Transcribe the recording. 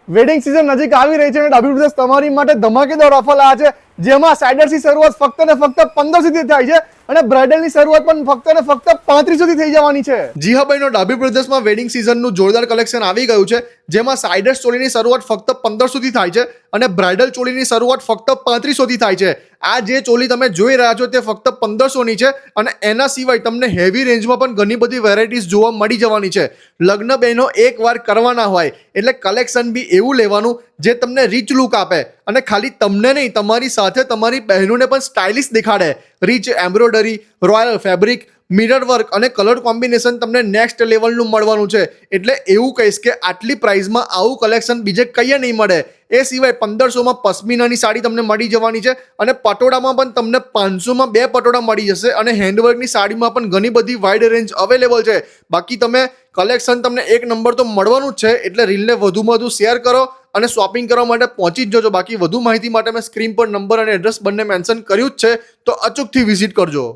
Wedding season નજીક આવી રહી છે અને ડાબી પ્રદેશ તમારી માટે ધમાકેદાર ઓફર લાવ્યા છે, જેમાં સાઇડર્સની શરૂઆત ફક્ત ને ફક્ત 1500 થી થાય છે અને બ્રાઇડલની શરૂઆત પણ ફક્ત ને ફક્ત 3500 થી થઈ જવાની છે। જી હા ભાઈનો, ડાબી પ્રદેશમાં વેડિંગ સીઝનનું જોરદાર કલેક્શન આવી ગયું છે, જેમાં સાઇડર્સ ચોલીની શરૂઆત ફક્ત 1500 થી થાય છે અને બ્રાઇડલ ચોલીની શરૂઆત ફક્ત 3500 થી થાય છે। આ જે ચોલી તમે જોઈ રહ્યા છો તે ફક્ત 1500 ની છે અને એના સિવાય તમને હેવી રેન્જમાં પણ ઘણી બધી વેરાયટીઝ જોવા મળી જવાની છે। લગ્ન બહેનો એકવાર કરવાના હોય એટલે કલેક્શન બી એવું લેવાનું જે તમને રીચ લુક આપે અને ખાલી તમને નહીં, તમારી સાથે તમારી બહેનોને પણ સ્ટાઇલિશ દેખાડે। Rich embroidery, royal fabric, mirror work અને કલર કોમ્બિનેશન તમને નેક્સ્ટ લેવલનું મળવાનું છે। એટલે એવું કહીશ કે આટલી પ્રાઇસમાં આવું કલેક્શન બીજે કંઈ નહીં મળે। એ સિવાય 1500માં પશ્મિનાની સાડી તમને મળી જવાની છે અને પટોળામાં પણ તમને 500માં 2 પટોળા મળી જશે અને હેન્ડવર્કની સાડીમાં પણ ઘણી બધી વાઇડ રેન્જ અવેલેબલ છે। બાકી તમે કલેક્શન તમને એક નંબર તો મળવાનું જ છે, એટલે રીલને વધુમાં વધુ શેર કરો અને શોપિંગ કરવા માટે પહોંચી જ જજો। બાકી વધુ માહિતી માટે મેં સ્ક્રીન પર નંબર અને એડ્રેસ બંને મેન્શન કર્યું જ છે, તો અચૂકથી વિઝિટ કરજો।